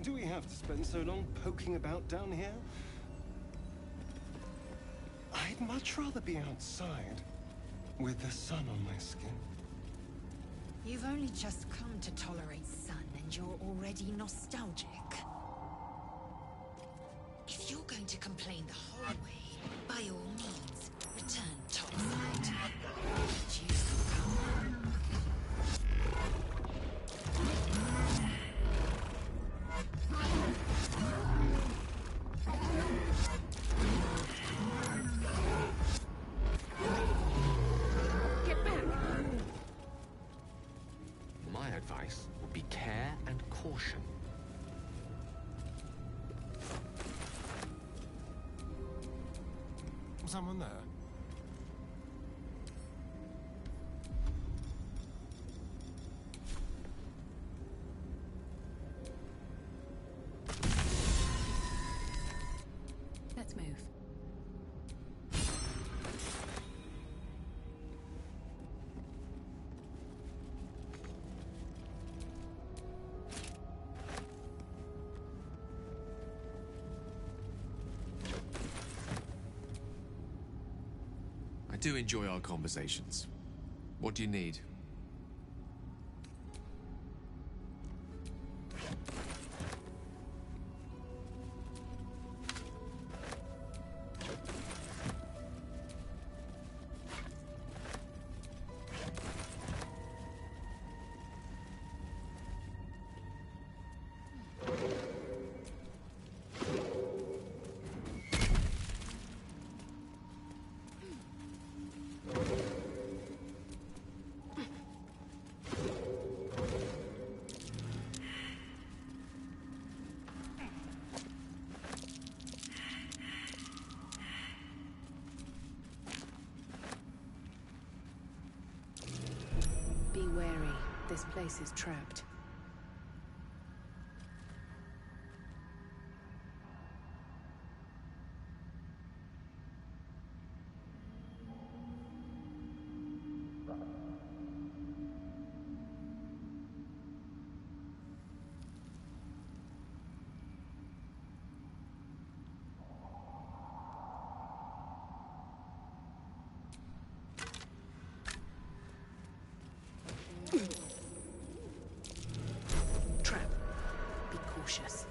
Do we have to spend so long poking about down here? I'd much rather be outside, with the sun on my skin. You've only just come to tolerate sun and you're already nostalgic. If you're going to complain the whole way, by all means, return topside. Choose to come. Get back! My advice would be care and caution. Someone there? Let's move. I do enjoy our conversations. What do you need? Be wary. This place is trapped. Trap. Be cautious.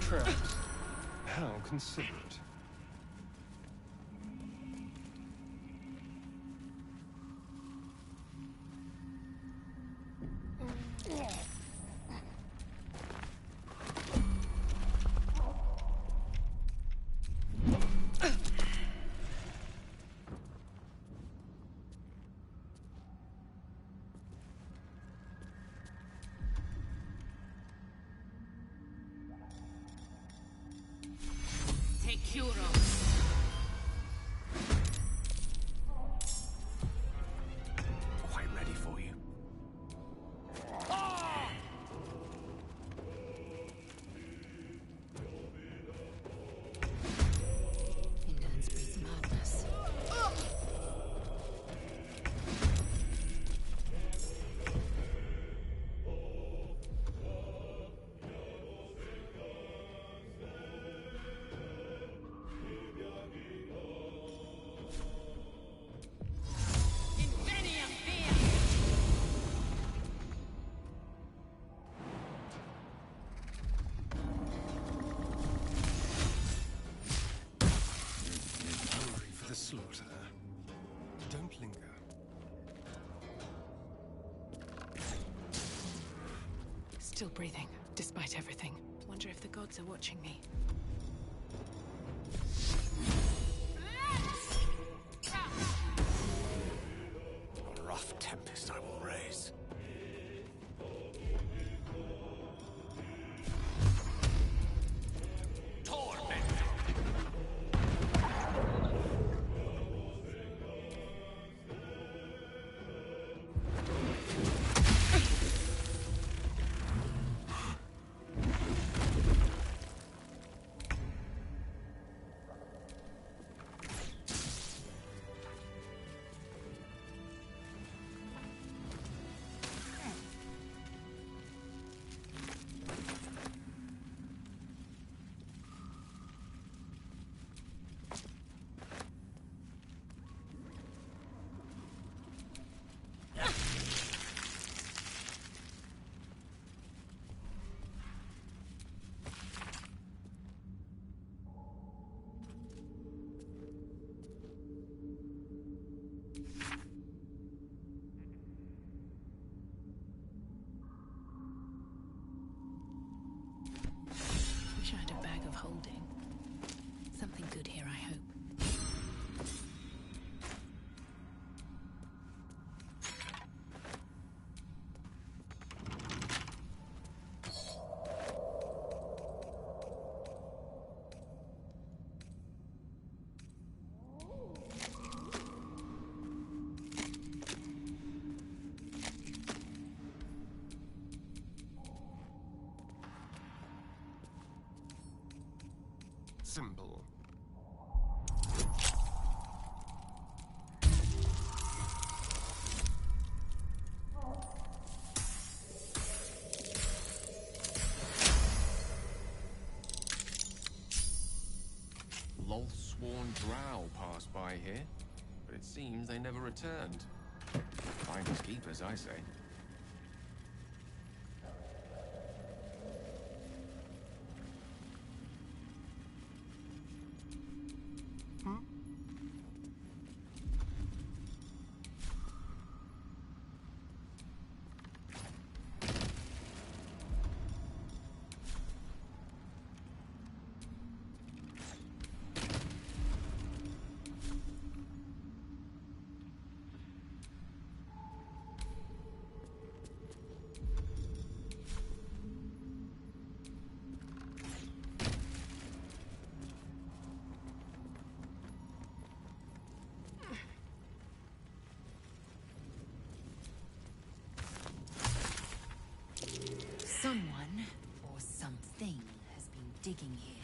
Trapped. How considerate. Take Curo. Quite ready for you. Indolence breeds madness. Hungry for the slaughter. Don't linger. Still breathing, despite everything. Wonder if the gods are watching me. symbol. Loath-sworn Drow passed by here, but it seems they never returned. Finders keepers, I say. Someone, or something, has been digging here.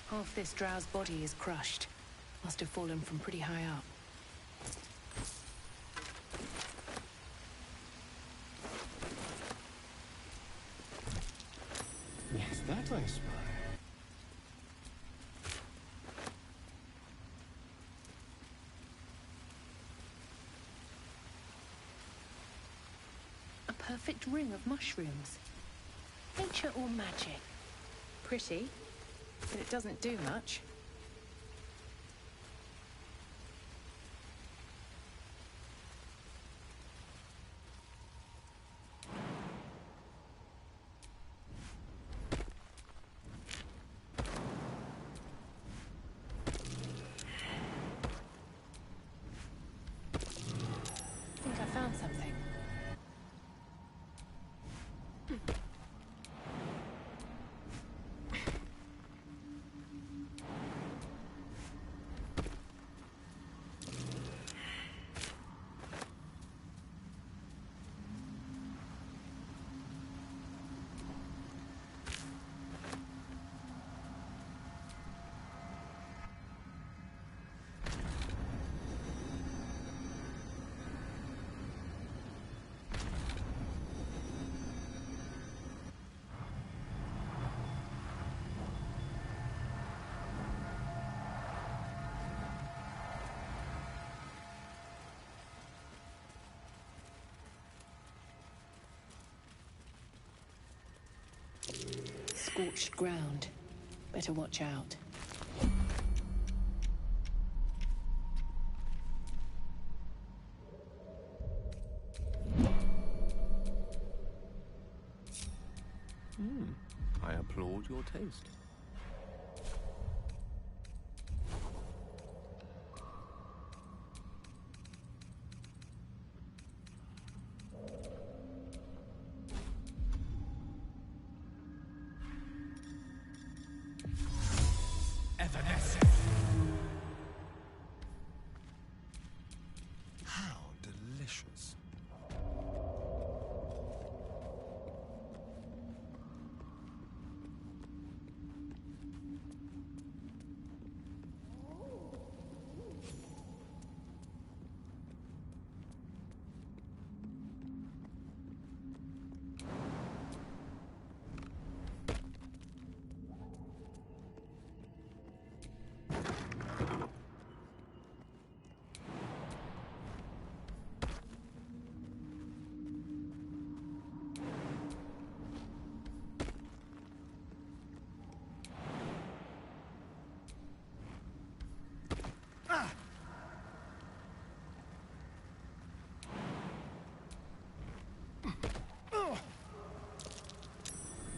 Half this Drow's body is crushed. Must have fallen from pretty high up. Yes, that I spy. A perfect ring of mushrooms. Nature or magic? Pretty, but it doesn't do much. I think I found something. Scorched ground. Better watch out. I applaud your taste. How delicious.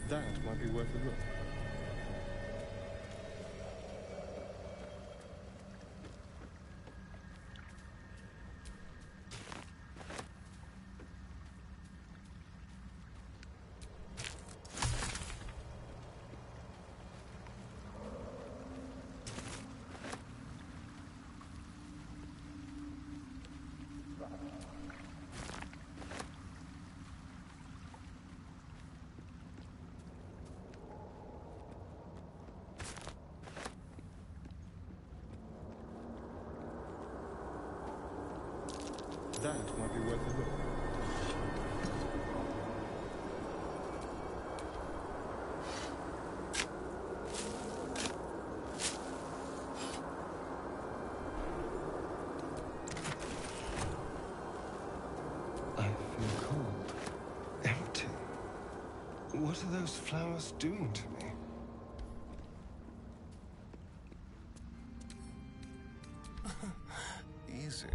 That might be worth a look. That might be worth a look. I feel cold. Empty. What are those flowers doing to me? Easy.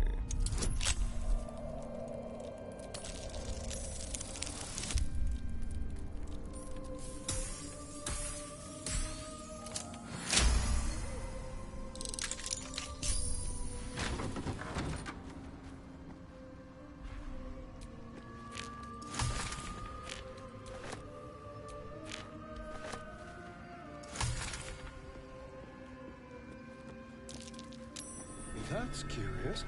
That's curious.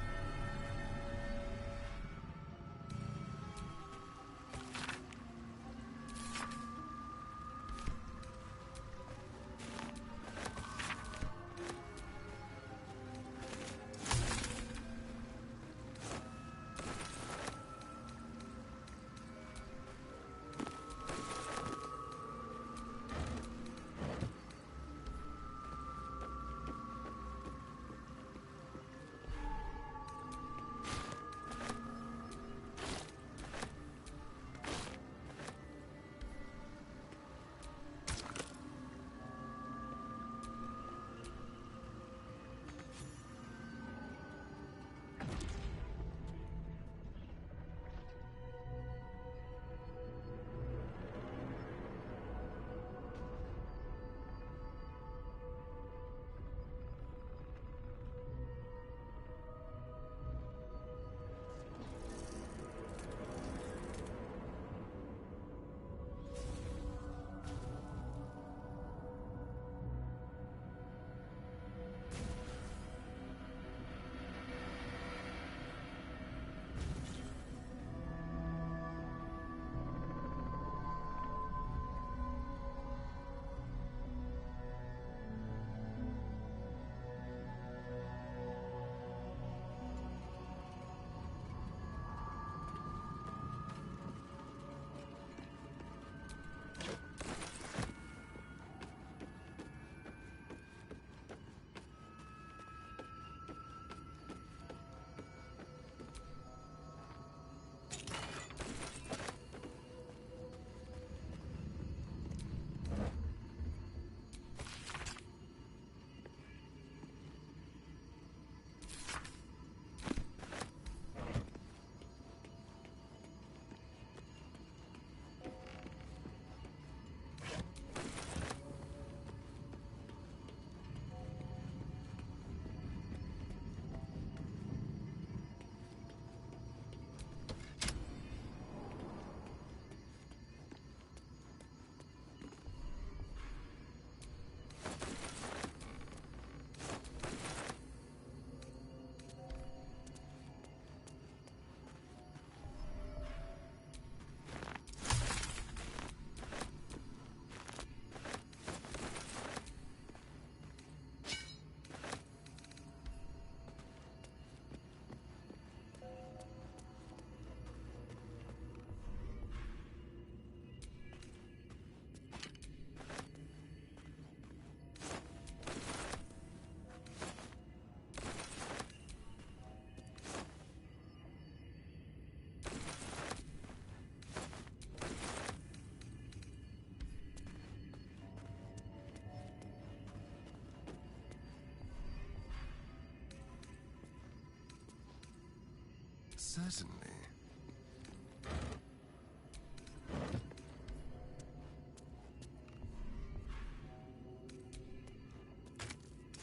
Certainly.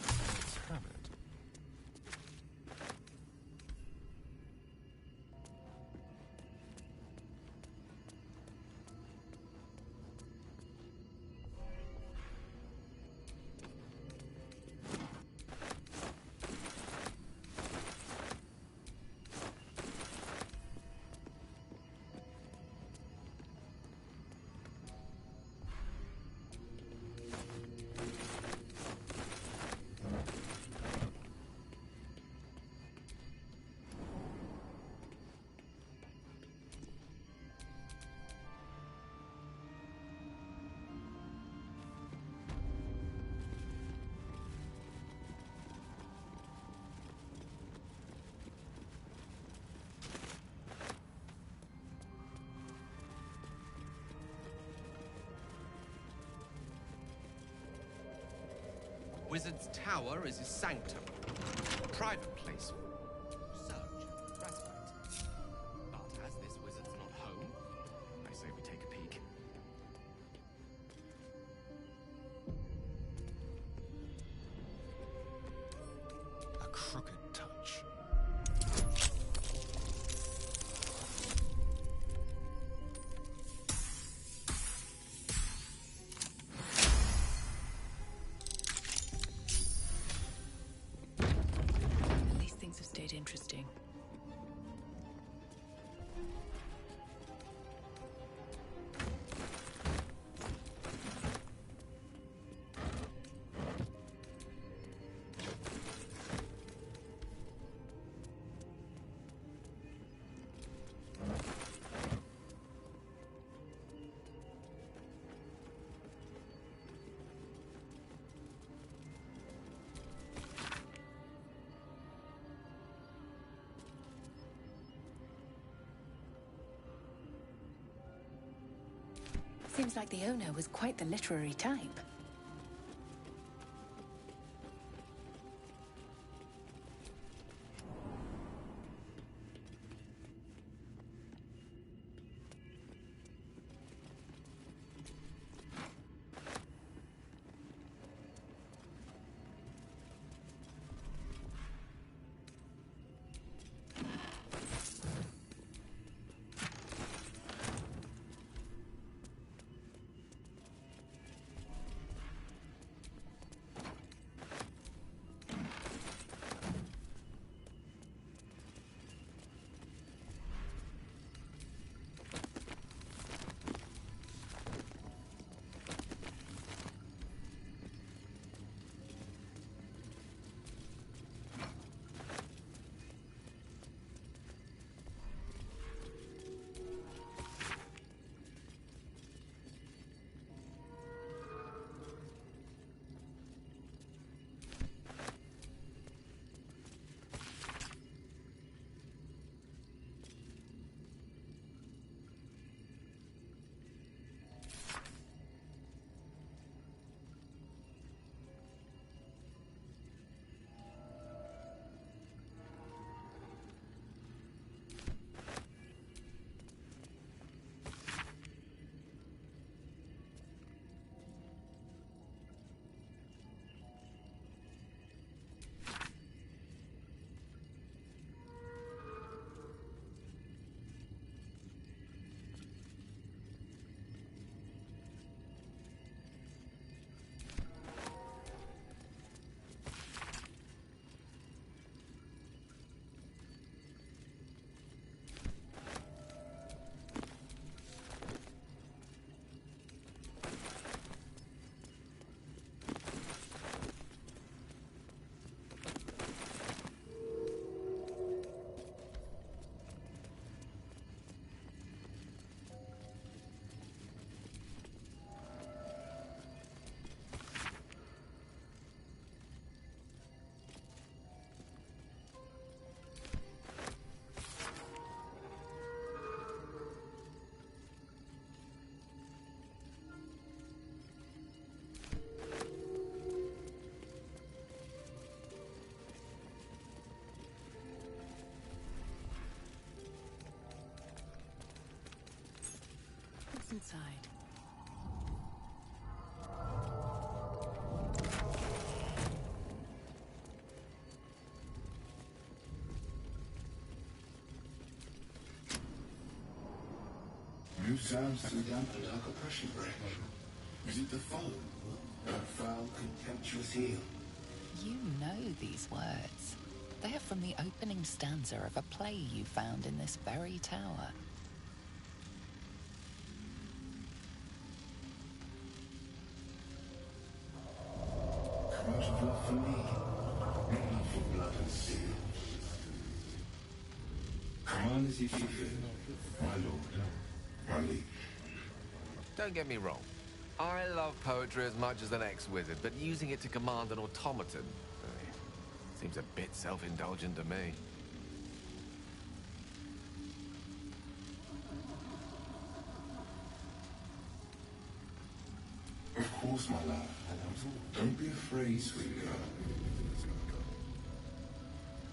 Let's have it. Wizard's Tower is his sanctum. A private place for research and respite. But as this wizard's not home, I say we take a peek. A crooked touch. These things have stayed interesting. Seems like the owner was quite the literary type. Inside. New sounds to dampen dark oppression break. Is it the foe? That foul, contemptuous heel? You know these words. They are from the opening stanza of a play you found in this very tower. Come out of love for me, not for blood and steel. Command as if you feel, my lord, my liege. Don't get me wrong. I love poetry as much as an ex-wizard, but using it to command an automaton seems a bit self-indulgent to me. Of course, my love. Don't be afraid, sweet girl.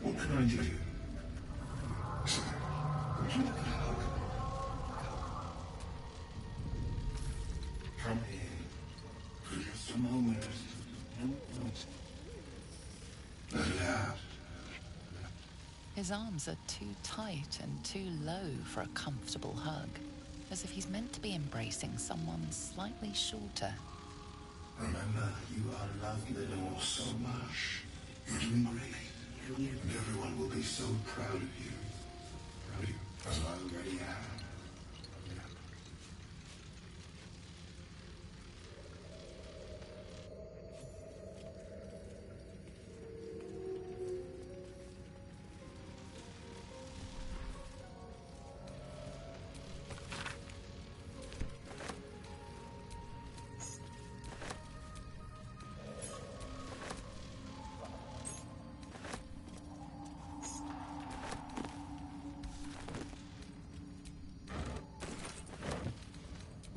What can I do? Would you like a hug? Come in. For just a moment. Let it out. His arms are too tight and too low for a comfortable hug, as if he's meant to be embracing someone slightly shorter. Remember, you are loved Lenore so much. You're doing great. And everyone will be so proud of you. As I already am.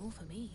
All for me.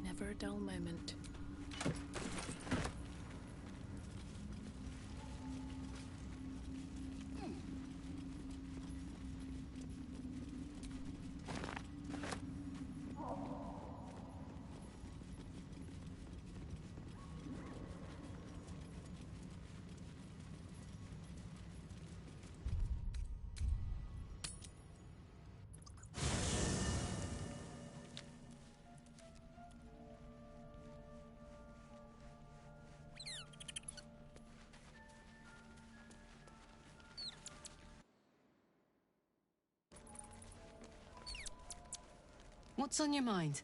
Never a dull moment. What's on your mind?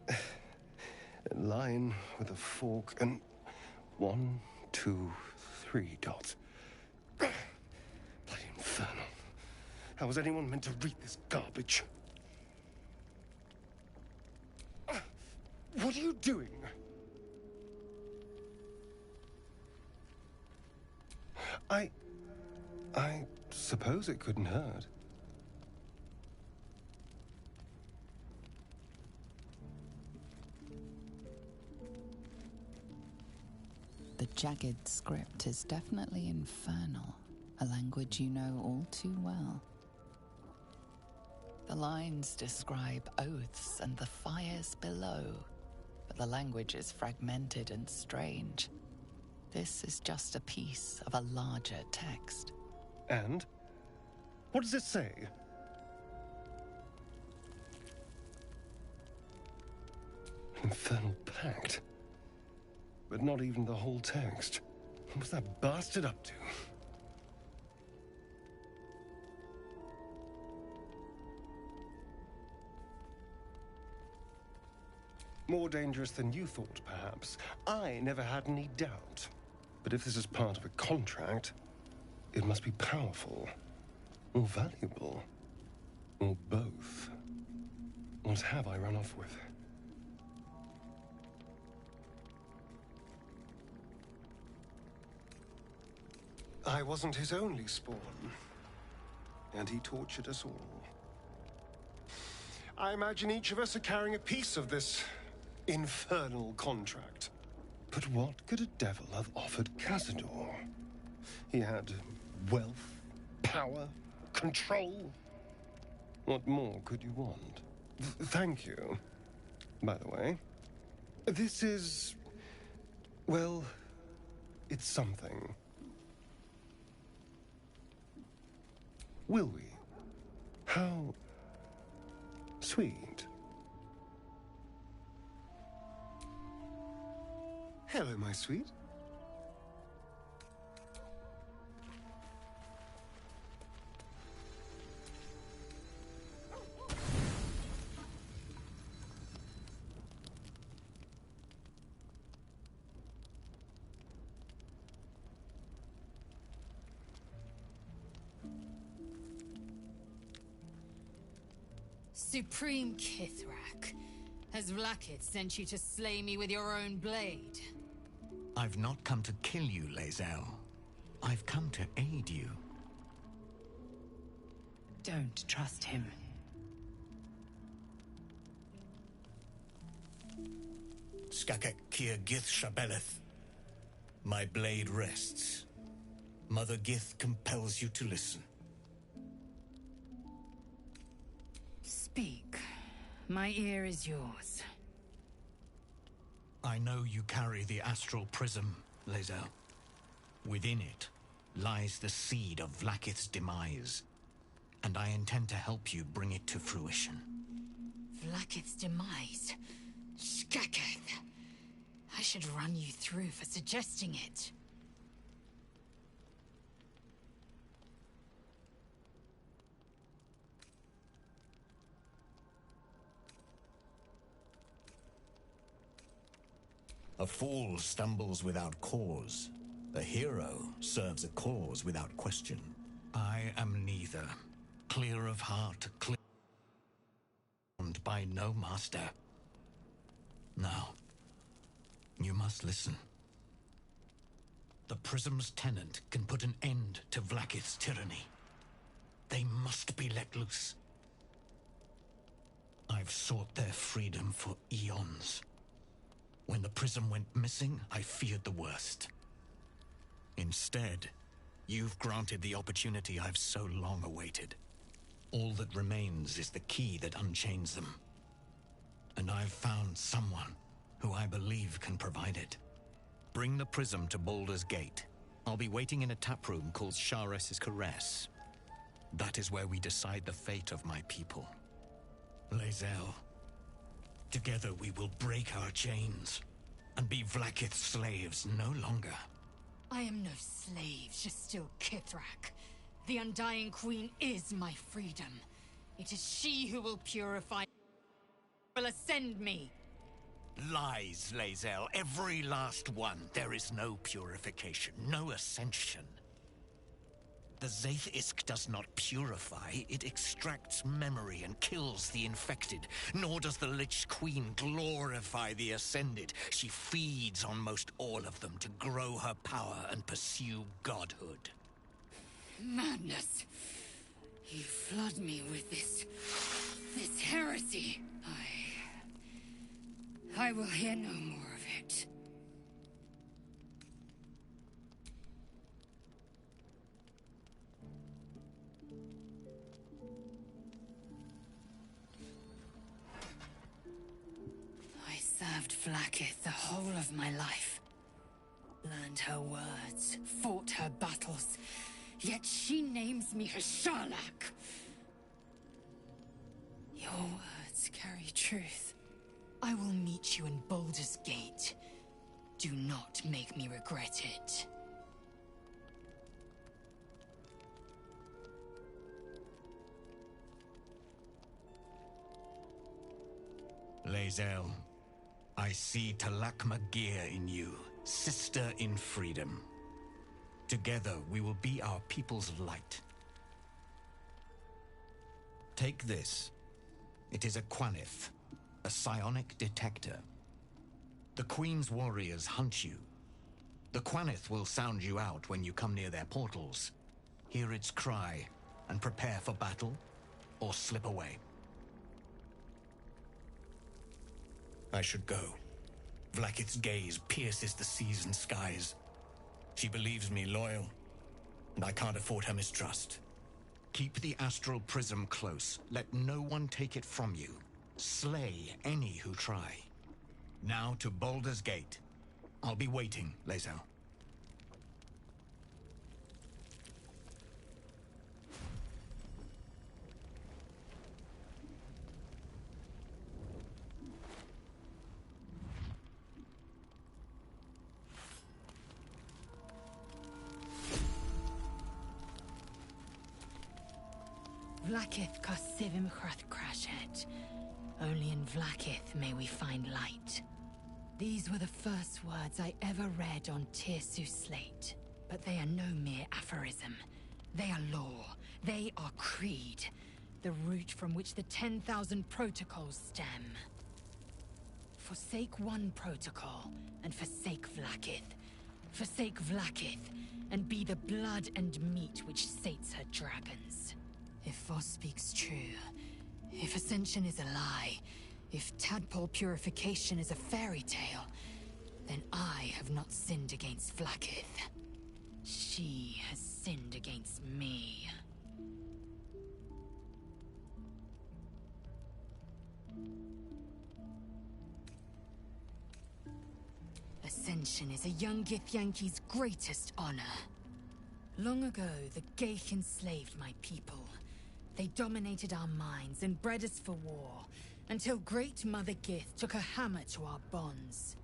A line with a fork and 1, 2, 3 dots. Bloody infernal. How was anyone meant to read this garbage? What are you doing? I suppose it couldn't hurt. The jagged script is definitely infernal, a language you know all too well. The lines describe oaths and the fires below, but the language is fragmented and strange. This is just a piece of a larger text. And? What does it say? Infernal pact. But not even the whole text. What was that bastard up to? More dangerous than you thought, perhaps. I never had any doubt. But if this is part of a contract, it must be powerful, or valuable, or both. What have I run off with? I wasn't his only spawn, and he tortured us all. I imagine each of us are carrying a piece of this infernal contract. But what could a devil have offered Cazador? He had wealth, power, control. What more could you want? Thank you. By the way, this is... well, it's something. Will we? How sweet. Hello, my sweet. Supreme Kithrak, has Vlaakith sent you to slay me with your own blade? I've not come to kill you, Lae'zel. I've come to aid you. Don't trust him. Skakek Kier Gith Shabeleth. My blade rests. Mother Gith compels you to listen. Speak. My ear is yours. I know you carry the astral prism, Lae'zel. Within it lies the seed of Vlaakith's demise, and I intend to help you bring it to fruition. Vlaakith's demise? Skaketh! I should run you through for suggesting it. A fool stumbles without cause. A hero serves a cause without question. I am neither. Clear of heart, clear by no master. Now, you must listen. The prism's tenant can put an end to Vlaakith's tyranny. They must be let loose. I've sought their freedom for eons. When the prism went missing, I feared the worst. Instead, you've granted the opportunity I've so long awaited. All that remains is the key that unchains them. And I've found someone who I believe can provide it. Bring the prism to Baldur's Gate. I'll be waiting in a taproom called Shares's Caress. That is where we decide the fate of my people. Lae'zel. Together we will break our chains and be Vlaakith's slaves no longer. I am no slave, just still Kithrak. The Undying Queen is my freedom. It is she who will purify, will ascend me. Lies, Lae'zel. Every last one. There is no purification, no ascension. The Zaith Isk does not purify, it extracts memory and kills the infected. Nor does the Lich Queen glorify the ascended. She feeds on most all of them to grow her power and pursue godhood. Madness! You flood me with this heresy. I will hear no more of it. I served Vlaakith the whole of my life. Learned her words, fought her battles, yet she names me her Y'llek. Your words carry truth. I will meet you in Baldur's Gate. Do not make me regret it. Lae'zel, I see Talakma Gear in you, sister in freedom. Together we will be our people's light. Take this. It is a Quanith, a psionic detector. The Queen's warriors hunt you. The Quanith will sound you out when you come near their portals. Hear its cry and prepare for battle, or slip away. I should go. Vlaakith's gaze pierces the seas and skies. She believes me loyal, and I can't afford her mistrust. Keep the astral prism close. Let no one take it from you. Slay any who try. Now to Baldur's Gate. I'll be waiting, Lae'zel. Vlaakith Kosivim Chrath Crashet. Only in Vlaakith may we find light. These were the first words I ever read on Tirsu's slate. But they are no mere aphorism. They are law. They are creed. The root from which the 10,000 protocols stem. Forsake one protocol, and forsake Vlaakith. Forsake Vlaakith, and be the blood and meat which sates her dragons. If Voss speaks true, if Ascension is a lie, if tadpole purification is a fairy tale, then I have not sinned against Vlaakith. She has sinned against me. Ascension is a young Githyanki's greatest honor. Long ago, the Geich enslaved my people. They dominated our minds and bred us for war, until Great Mother Gith took a hammer to our bonds.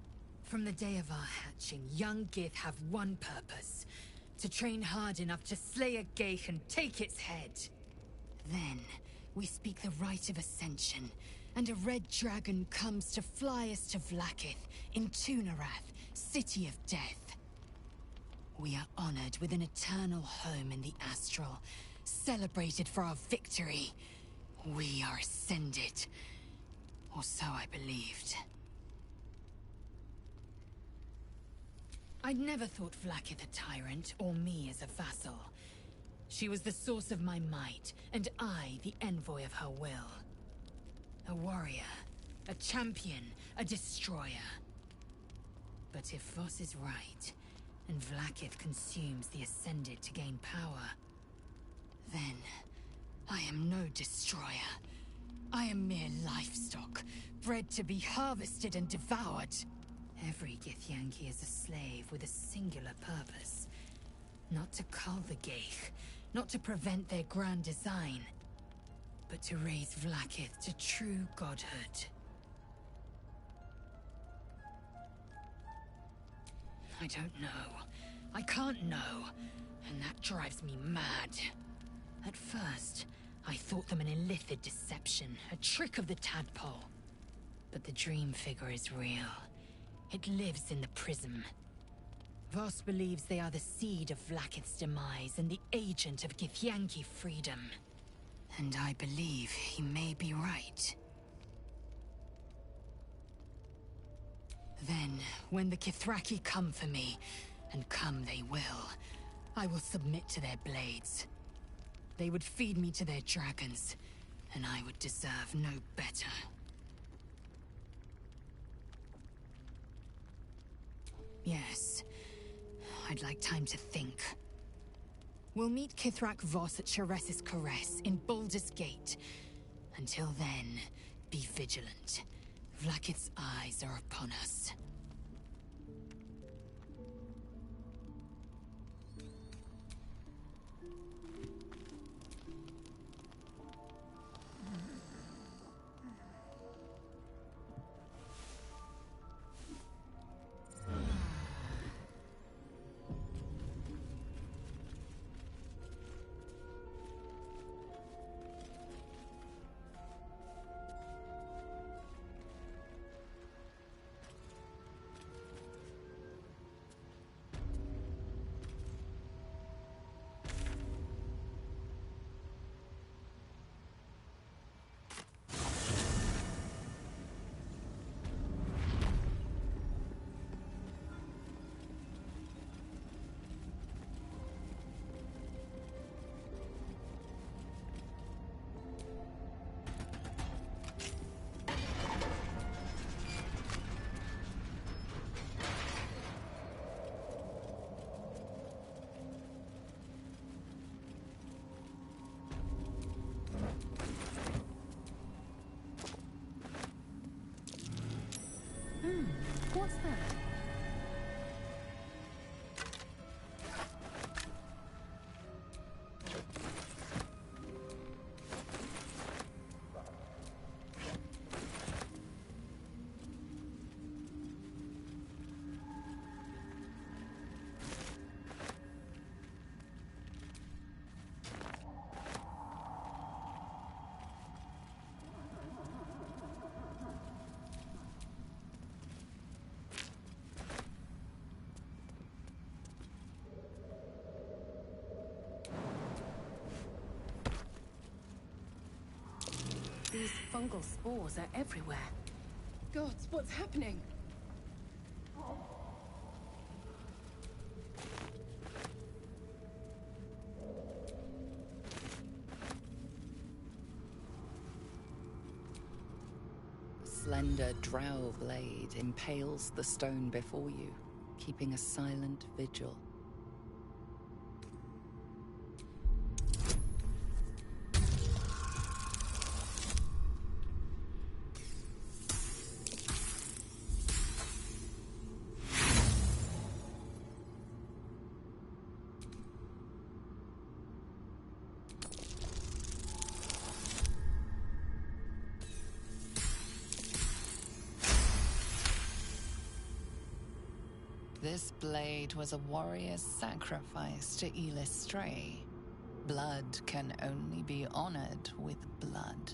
From the day of our hatching, young Gith have one purpose: to train hard enough to slay a Geich and take its head. Then, we speak the rite of Ascension, and a red dragon comes to fly us to Vlaakith, in Tunarath, City of Death. We are honored with an eternal home in the Astral, celebrated for our victory. We are ascended. Or so I believed. I'd never thought Vlaakith a tyrant, or me as a vassal. She was the source of my might, and I the envoy of her will. A warrior, a champion, a destroyer. But if Voss is right, and Vlaakith consumes the Ascended to gain power, then I am no destroyer. I am mere livestock, bred to be harvested and devoured. Every Githyanki is a slave with a singular purpose. Not to cull the Geich, not to prevent their grand design, but to raise Vlaakith to true godhood. I don't know. I can't know, and that drives me mad. At first, I thought them an illithid deception, a trick of the tadpole. But the dream figure is real. It lives in the prism. Voss believes they are the seed of Vlaakith's demise and the agent of Githyanki freedom. And I believe he may be right. Then, when the Kithraki come for me, and come they I will submit to their blades. They would feed me to their dragons, and I would deserve no better. Yes, I'd like time to think. We'll meet Kithrak Voss at Sheres's Caress in Baldur's Gate. Until then, be vigilant. Vlaakith's eyes are upon us. What's that? These fungal spores are everywhere. Gods, what's happening? A slender drow blade impales the stone before you, keeping a silent vigil. This blade was a warrior's sacrifice to Stray. Blood can only be honored with blood.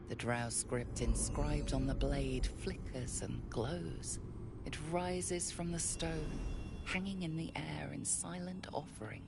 The drow script inscribed on the blade flickers and glows. It rises from the stone, hanging in the air in silent offering.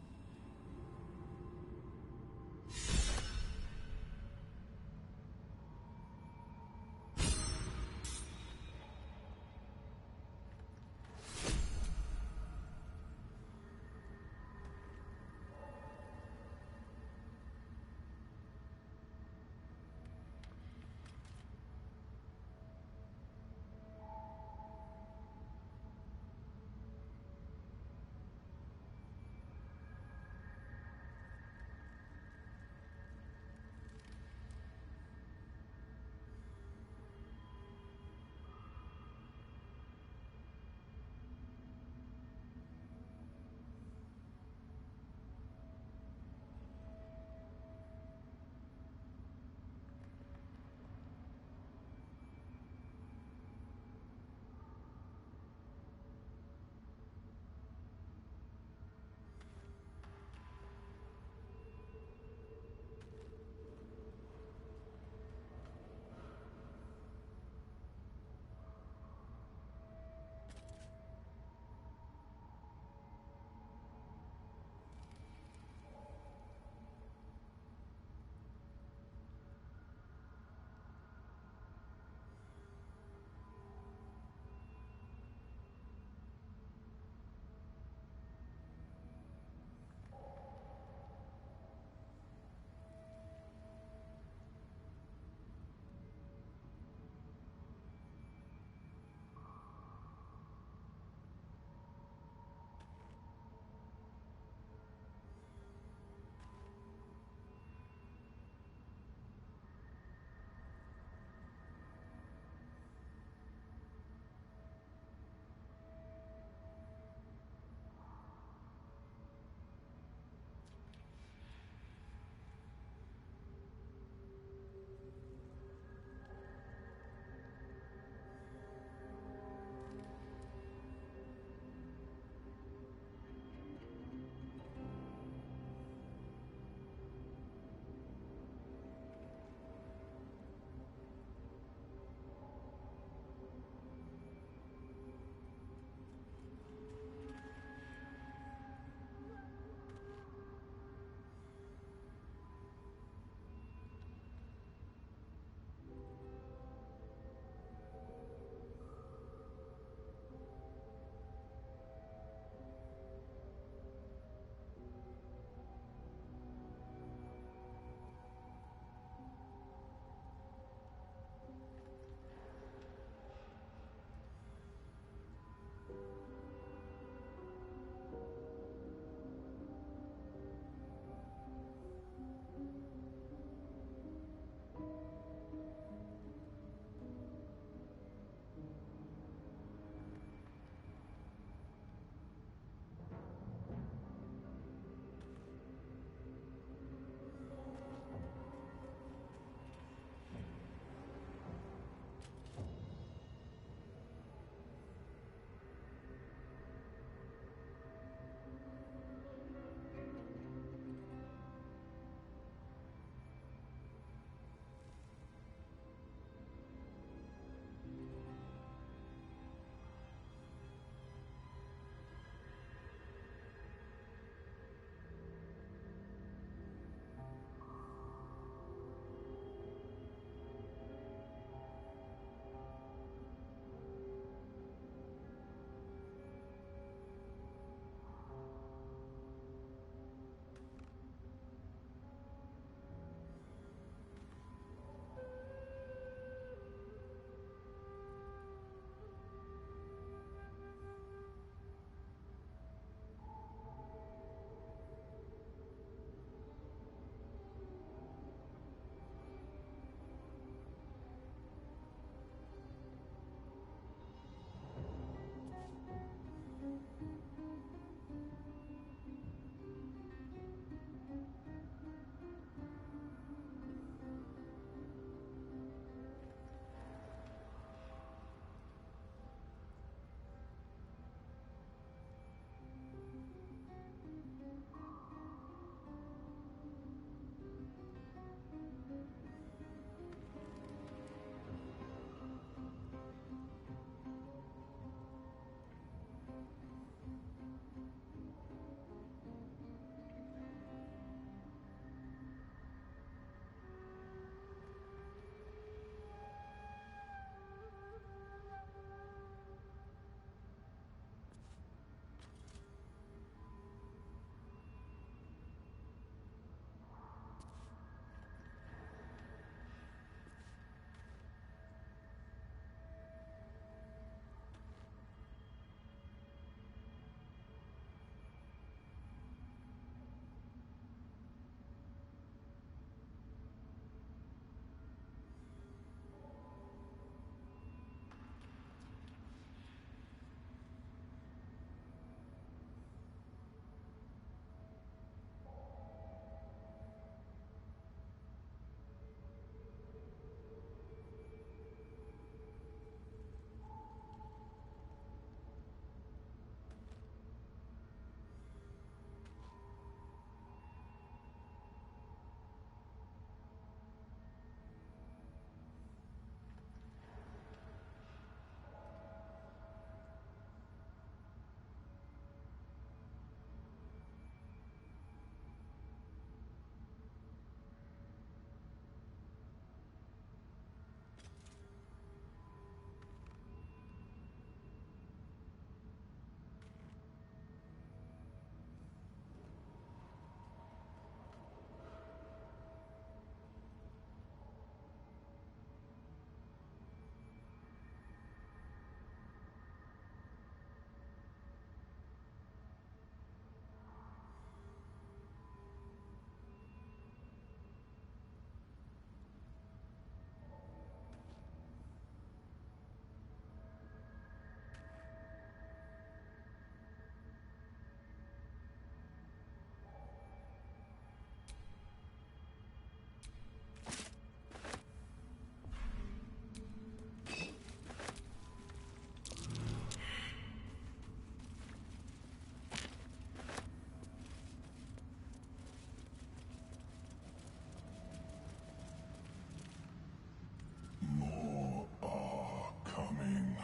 coming.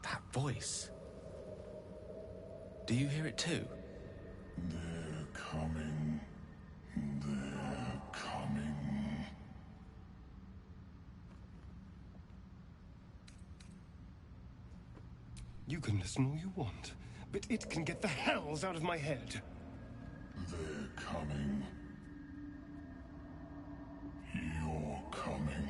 That voice. Do you hear it too? They're coming. They're coming. You can listen all you want, but it can get the hells out of my head. They're coming. You're coming.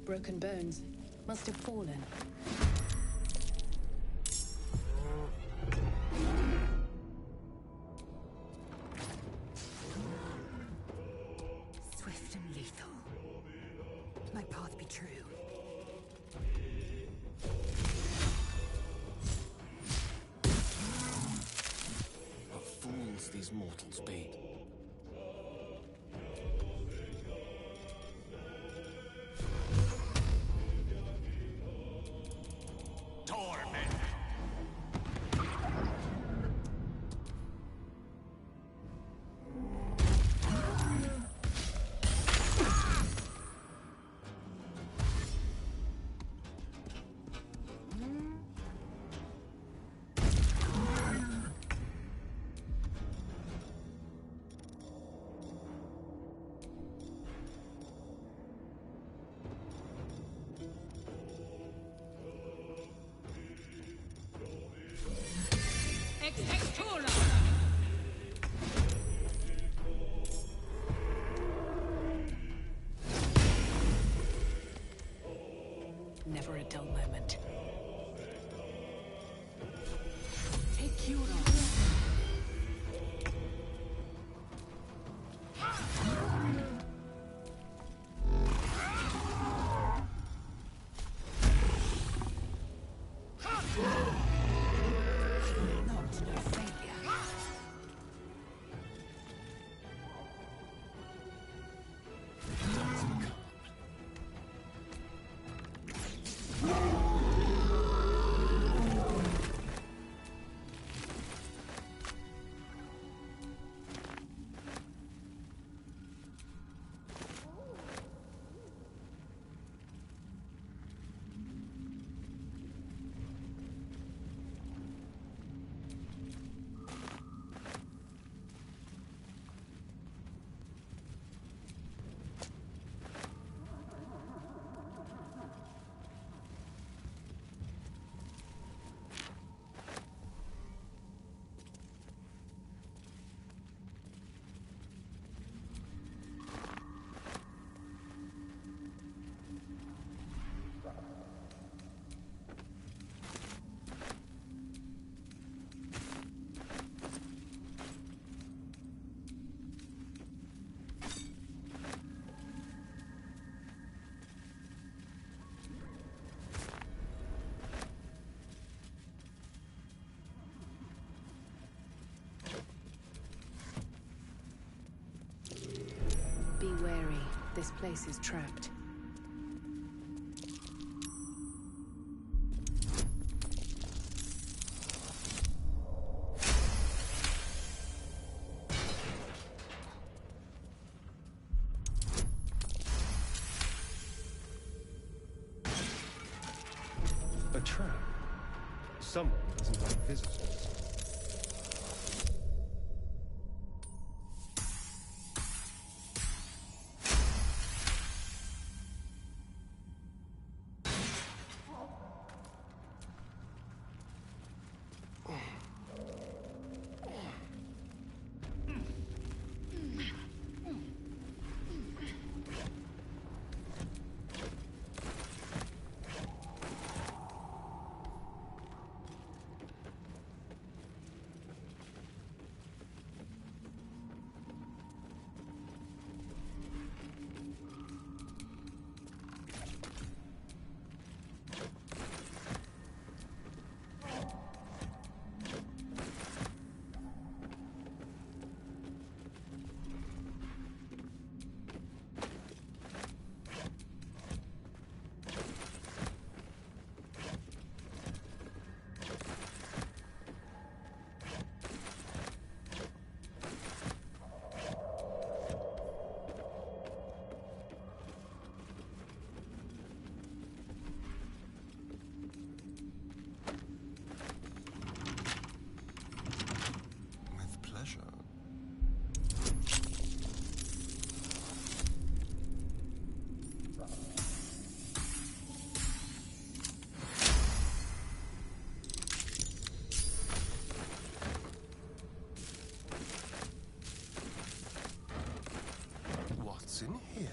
Broken bones. Must have fallen. Swift and lethal. My path be true. What fools these mortals be. Never a dull moment. Take you on. Be wary. This place is trapped. A trap. Someone doesn't like visitors. What's in here?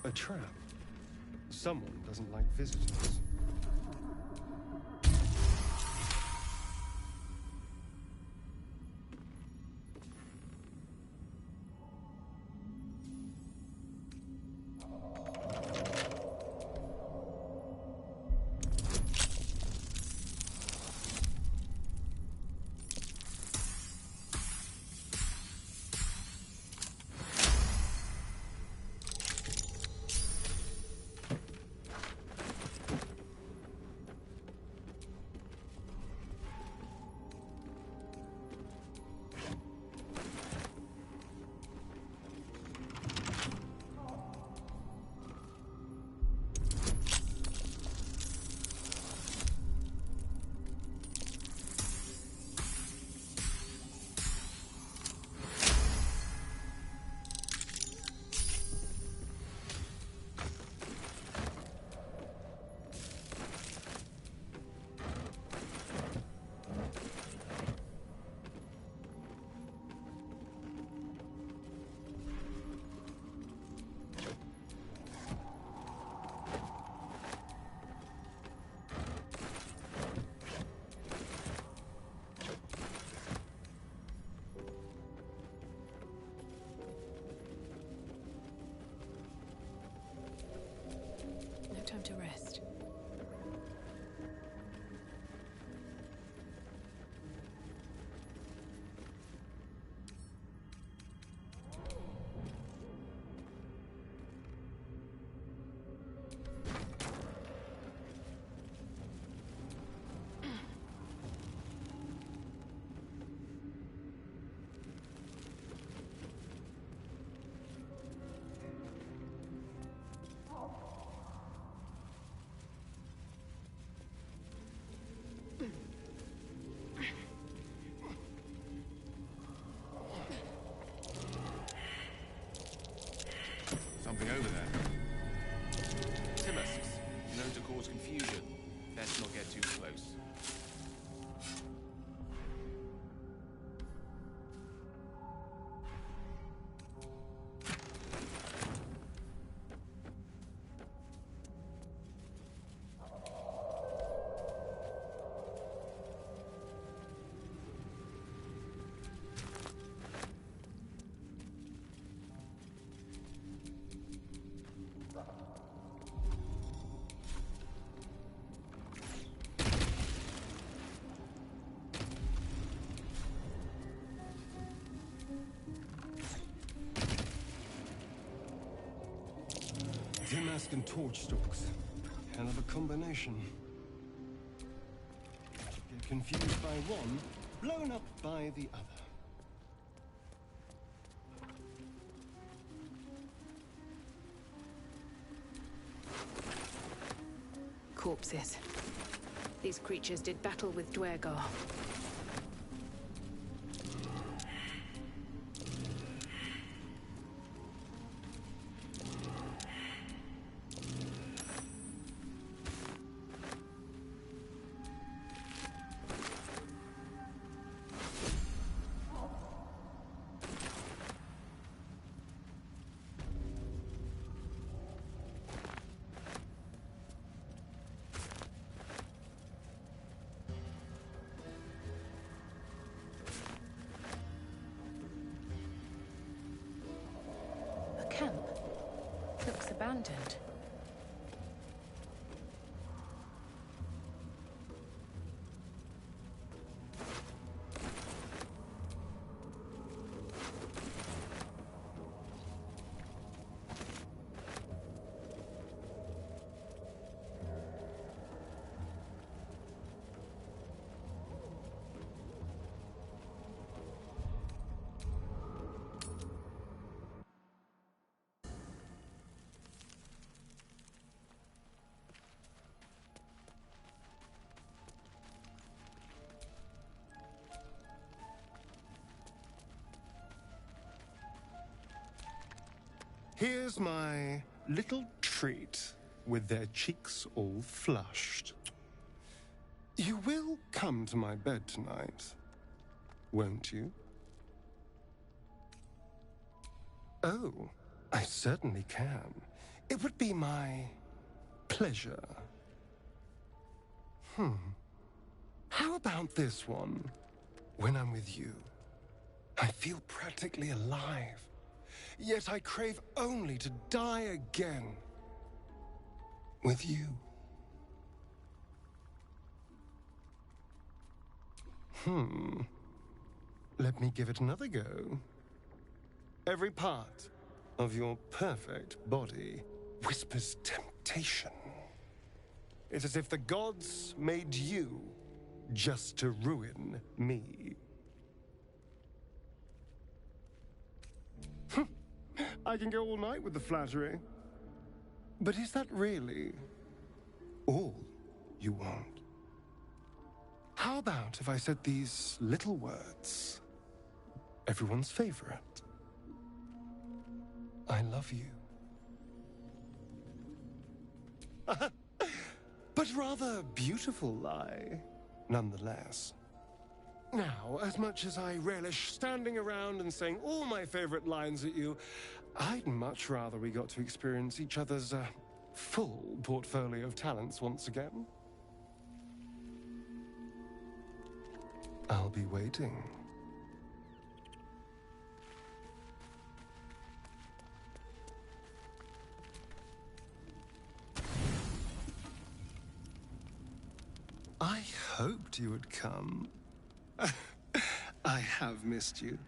A trap. Someone doesn't like visitors. Time to rest. Something over there. Timmusks, known to cause confusion. Let's not get too close. Damask and torch stalks. Hell of a combination. Get confused by one, blown up by the other. Corpses. These creatures did battle with Dwergar. abandoned. Here's my little treat with their cheeks all flushed. You will come to my bed tonight, won't you? Oh, I certainly can. It would be my pleasure. How about this one? When I'm with you, I feel practically alive. Yet I crave only to die again with you. Let me give it another go. Every part of your perfect body whispers temptation. It's as if the gods made you just to ruin me. I can go all night with the flattery. But is that really all you want? How about if I said these little words? Everyone's favorite. I love you. But rather beautiful lie, nonetheless. Now, as much as I relish standing around and saying all my favorite lines at you, I'd much rather we got to experience each other's full portfolio of talents once again. I'll be waiting. I hoped you would come. I have missed you.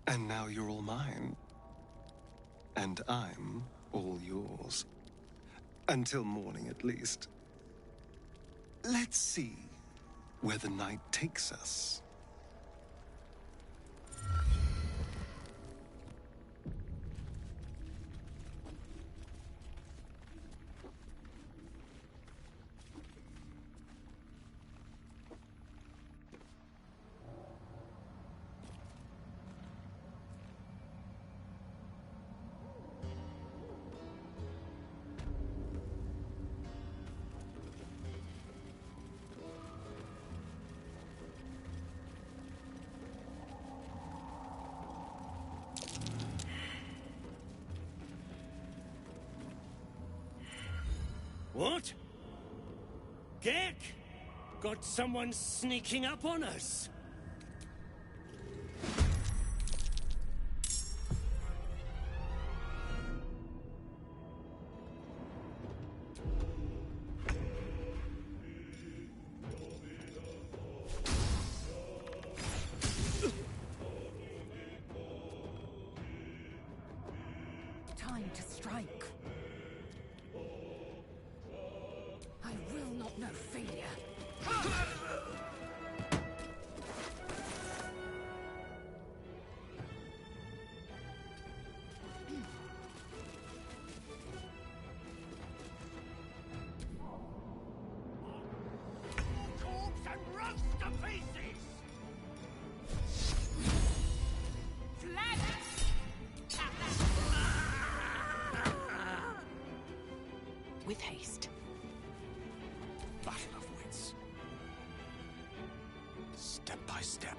And now you're all mine. And I'm all yours. Until morning, at least. Let's see where the night takes us. What? Gek? Got someone sneaking up on us? Time to strike. I will not know failure. Corpse and roast to pieces! With haste. Battle of wits. Step by step.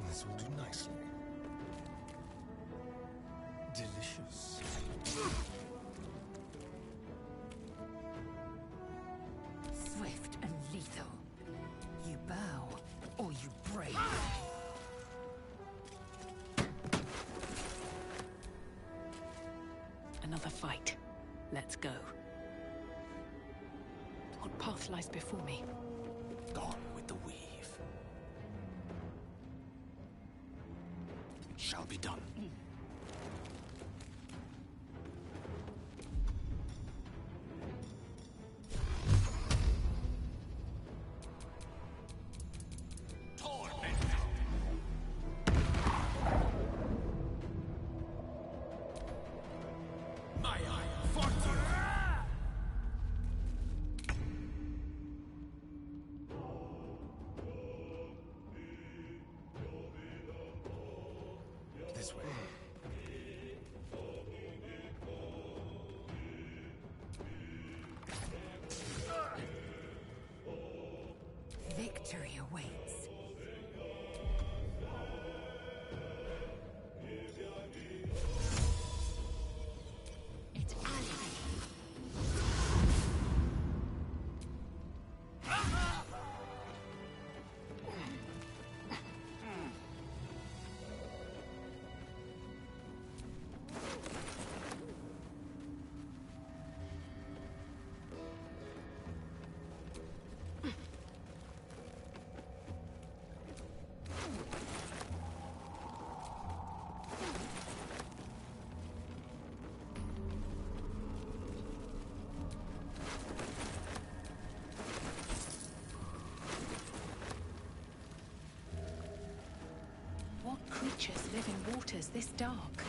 This will do nicely. another fight. Let's go. What path lies before me? Gone with the weave. It shall be done. This way. Victory awaits. It's Ali. What creatures live in waters this dark?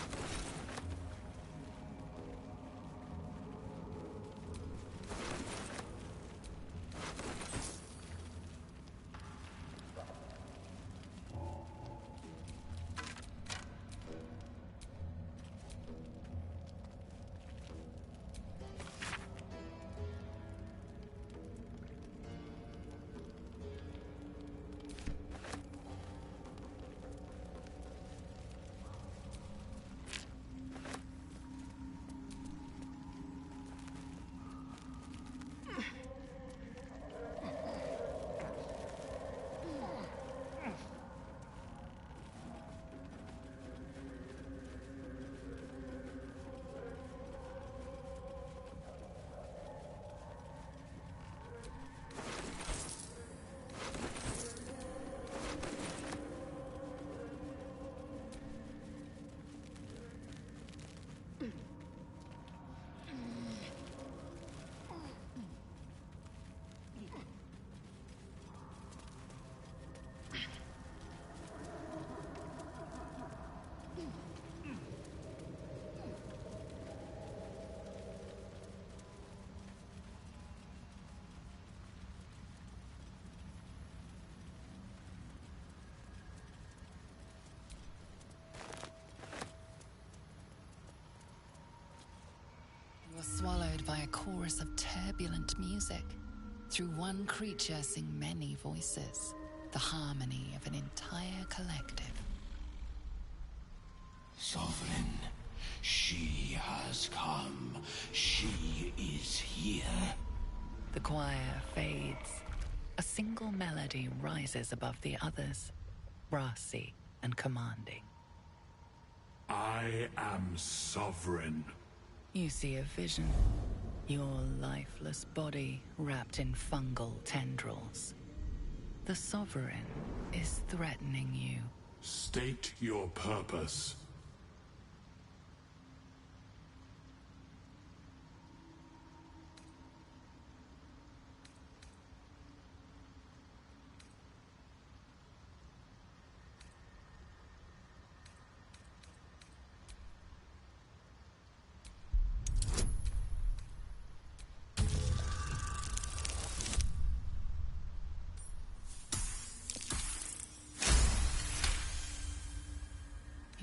You're swallowed by a chorus of turbulent music. Through one creature sing many voices, the harmony of an entire collective. Sovereign, she has come. She is here. The choir fades. A single melody rises above the others, brassy and commanding. I am sovereign. You see a vision. Your lifeless body wrapped in fungal tendrils. The Sovereign is threatening you. State your purpose.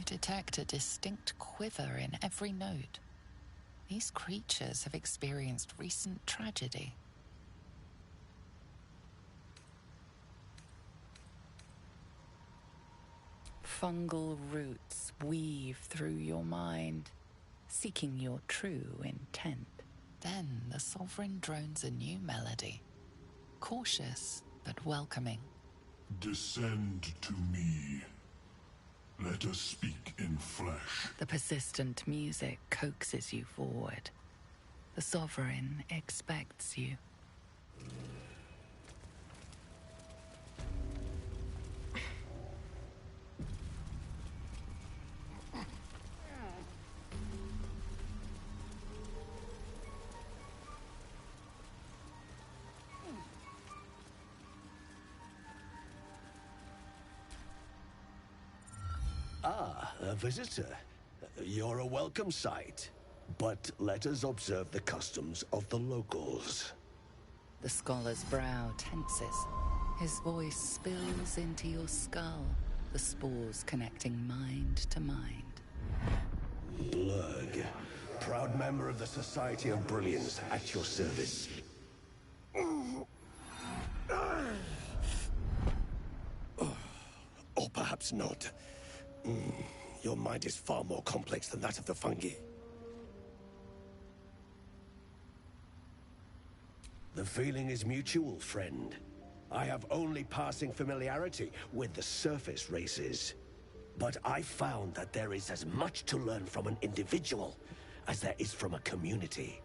Detect a distinct quiver in every note. These creatures have experienced recent tragedy. Fungal roots weave through your mind, seeking your true intent. Then the Sovereign drones a new melody, cautious but welcoming. Descend to me. Let us speak in flesh. The persistent music coaxes you forward. The Sovereign expects you. Ah, a visitor. You're a welcome sight. But let us observe the customs of the locals. The scholar's brow tenses. His voice spills into your skull, the spores connecting mind to mind. Blurg, proud member of the Society of Brilliance, at your service. Or perhaps not. Your mind is far more complex than that of the fungi. The feeling is mutual, friend. I have only passing familiarity with the surface races. But I found that there is as much to learn from an individual as there is from a community.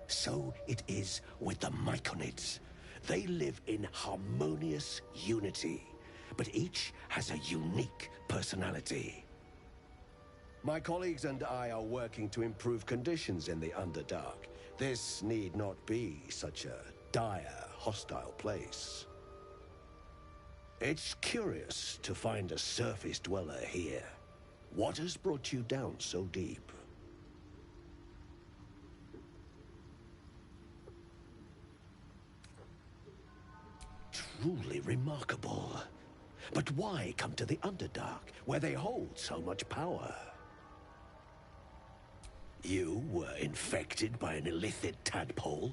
So it is with the Myconids. They live in harmonious unity, but each has a unique personality. My colleagues and I are working to improve conditions in the Underdark. This need not be such a dire, hostile place. It's curious to find a surface dweller here. What has brought you down so deep? Truly remarkable. But why come to the Underdark, where they hold so much power? You were infected by an illithid tadpole?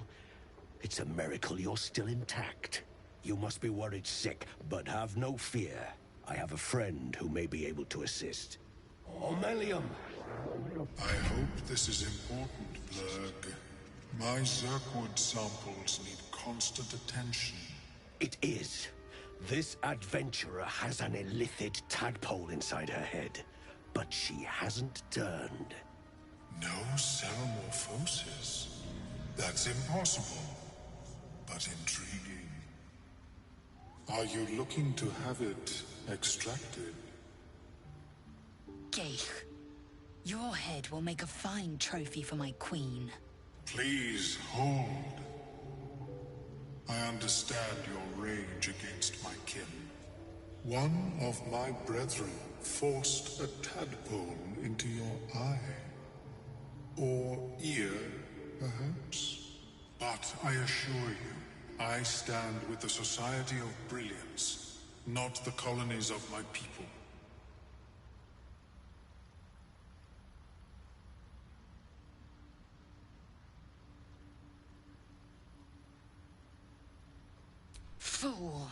It's a miracle you're still intact. You must be worried sick, but have no fear. I have a friend who may be able to assist. Omeluum! I hope this is important, Blurg. My Zerkwood samples need constant attention. It is. This adventurer has an illithid tadpole inside her head, but she hasn't turned. No ceramorphosis. That's impossible, but intriguing. Are you looking to have it extracted? Geich, your head will make a fine trophy for my queen. Please hold. I understand your rage against my kin. One of my brethren forced a tadpole into your eye. Or ear, perhaps. But I assure you, I stand with the Society of Brilliance, not the colonies of my people. Fool!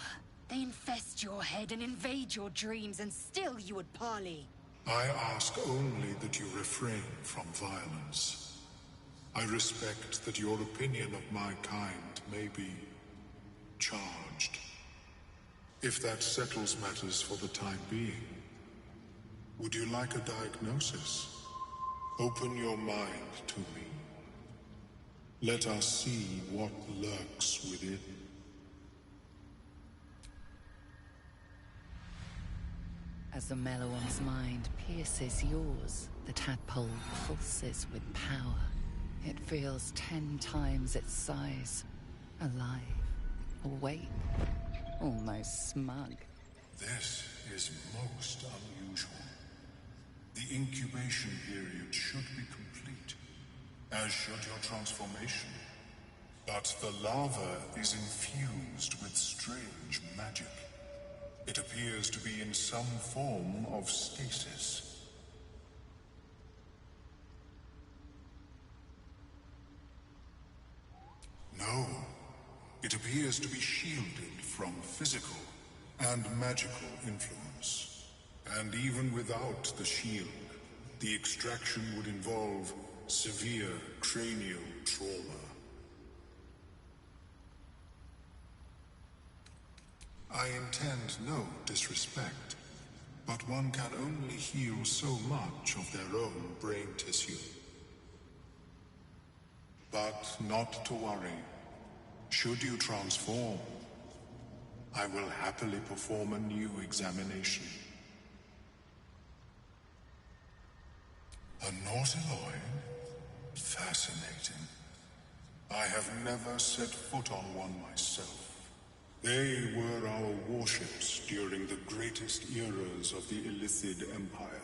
They infest your head and invade your dreams, and still you would parley. I ask only that you refrain from violence. I respect that your opinion of my kind may be charged. If that settles matters for the time being, would you like a diagnosis? Open your mind to me. Let us see what lurks within. As Omeluum's mind pierces yours, the tadpole pulses with power. It feels 10 times its size. Alive, awake, almost smug. This is most unusual. The incubation period should be complete, as should your transformation. But the larva is infused with strange magic. It appears to be in some form of stasis. No, it appears to be shielded from physical and magical influence. And even without the shield, the extraction would involve severe cranial trauma. I intend no disrespect, but But one can only heal so much of their own brain tissue. But not to worry. Should you transform, I will happily perform a new examination. A Nautiloid? Fascinating. I have never set foot on one myself. They were our warships during the greatest eras of the Illithid Empire.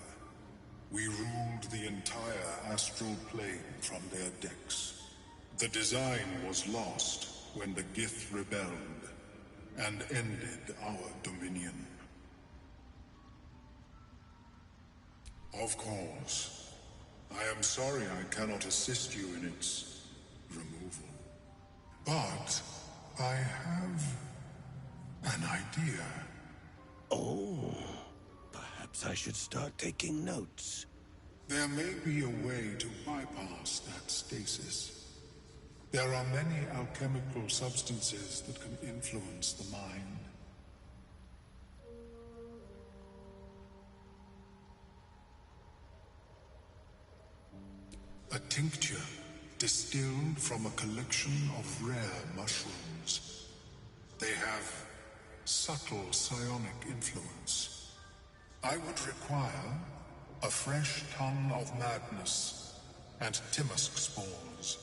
We ruled the entire astral plane from their decks. The design was lost when the Gith rebelled and ended our dominion. Of course, I am sorry I cannot assist you in its removal. But I have an idea. Oh, perhaps I should start taking notes. There may be a way to bypass that stasis. There are many alchemical substances that can influence the mind. A tincture distilled from a collection of rare mushrooms. They have subtle psionic influence. I would require a fresh ton of madness and Timusk spores.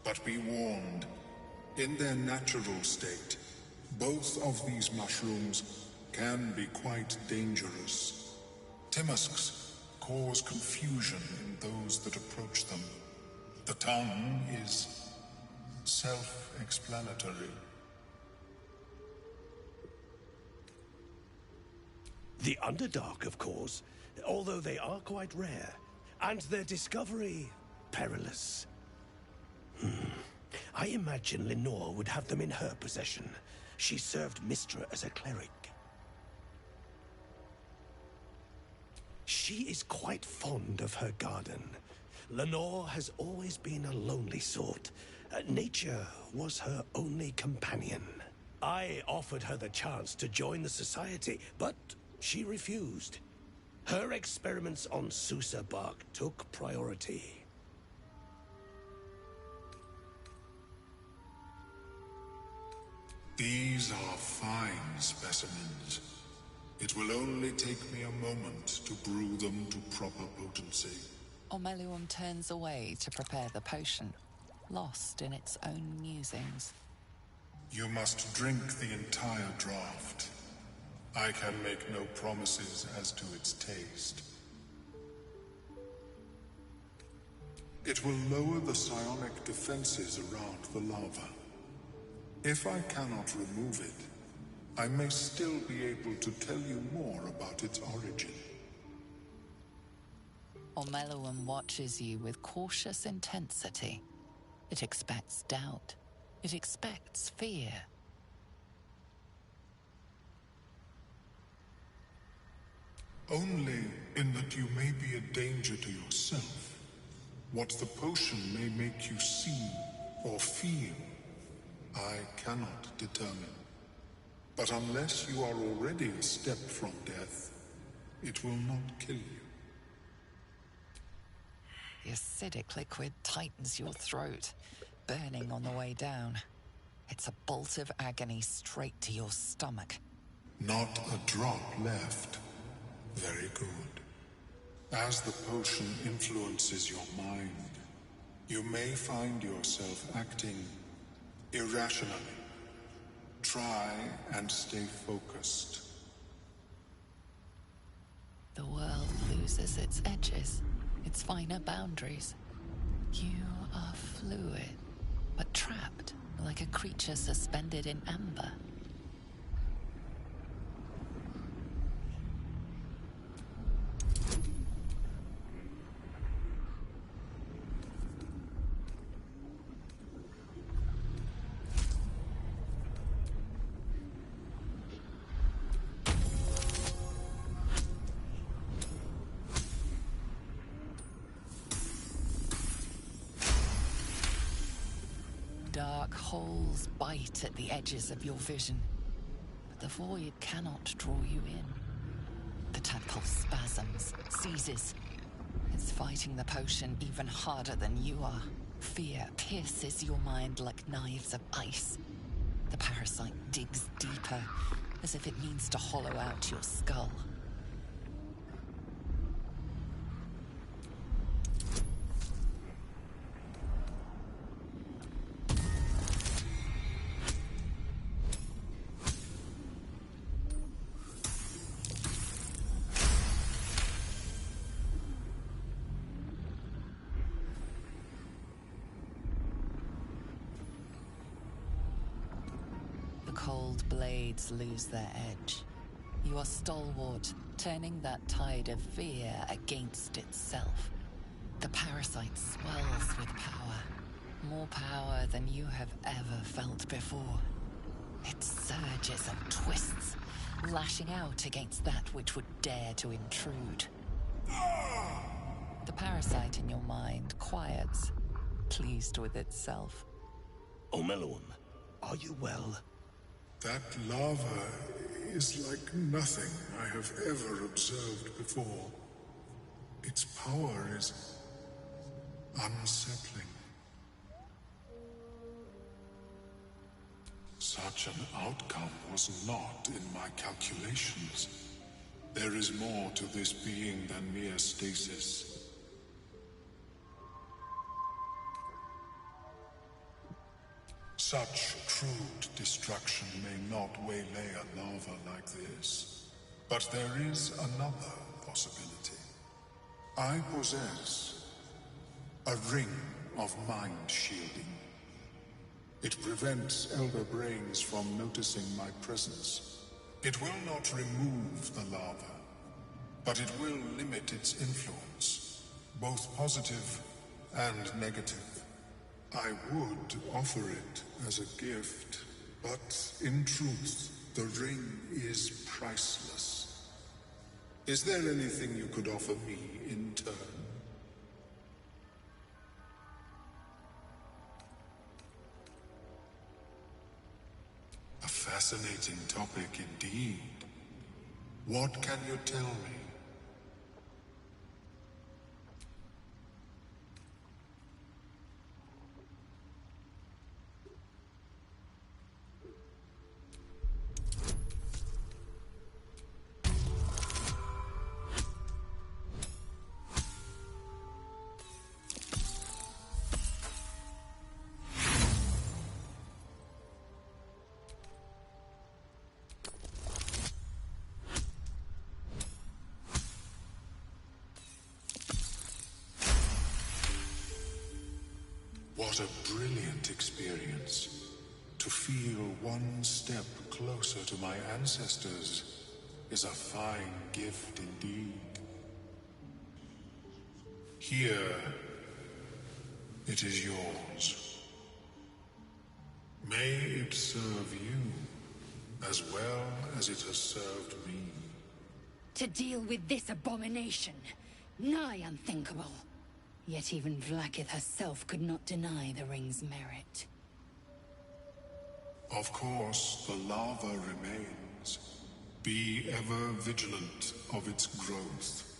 But be warned, in their natural state, both of these mushrooms can be quite dangerous. Timusks cause confusion in those that approach them. The tongue is self-explanatory. The Underdark, of course, although they are quite rare, and their discovery perilous. I imagine Lenore would have them in her possession. She served Mystra as a cleric. She is quite fond of her garden. Lenore has always been a lonely sort. Nature was her only companion. I offered her the chance to join the society, but she refused. Her experiments on Susa bark took priority. These are fine specimens. It will only take me a moment to brew them to proper potency. Omeluum turns away to prepare the potion, lost in its own musings. You must drink the entire draught. I can make no promises as to its taste. It will lower the psionic defenses around the lava. If I cannot remove it, I may still be able to tell you more about its origin. Omeluum watches you with cautious intensity. It expects doubt. It expects fear. Only in that you may be a danger to yourself. What the potion may make you see or feel, I cannot determine. But unless you are already a step from death, it will not kill you. The acidic liquid tightens your throat, burning on the way down. It's a bolt of agony straight to your stomach. Not a drop left. Very good. As the potion influences your mind, you may find yourself acting irrationally. Try and stay focused. The world loses its edges, its finer boundaries. You are fluid, but trapped like a creature suspended in amber. Dark holes bite at the edges of your vision, but the void cannot draw you in. The tap seizes. It's fighting the potion even harder than you are. Fear pierces your mind like knives of ice. The parasite digs deeper, as if it means to hollow out your skull. Cold blades lose their edge. You are stalwart, turning that tide of fear against itself. The parasite swells with power. More power than you have ever felt before. It surges and twists, lashing out against that which would dare to intrude. The parasite in your mind quiets, pleased with itself. Omeluum, are you well? That lava is like nothing I have ever observed before. Its power is unsettling. Such an outcome was not in my calculations. There is more to this being than mere stasis. Such crude destruction may not waylay a lava like this. But there is another possibility. I possess a ring of mind shielding. It prevents elder brains from noticing my presence. It will not remove the lava, but it will limit its influence, both positive and negative. I would offer it as a gift, but in truth, the ring is priceless. Is there anything you could offer me in turn? A fascinating topic indeed. What can you tell me? What a brilliant experience. To feel one step closer to my ancestors is a fine gift indeed. Here, it is yours. May it serve you as well as it has served me. To deal with this abomination, nigh unthinkable. Yet even Vlaakith herself could not deny the ring's merit. Of course, the lava remains. Be ever vigilant of its growth.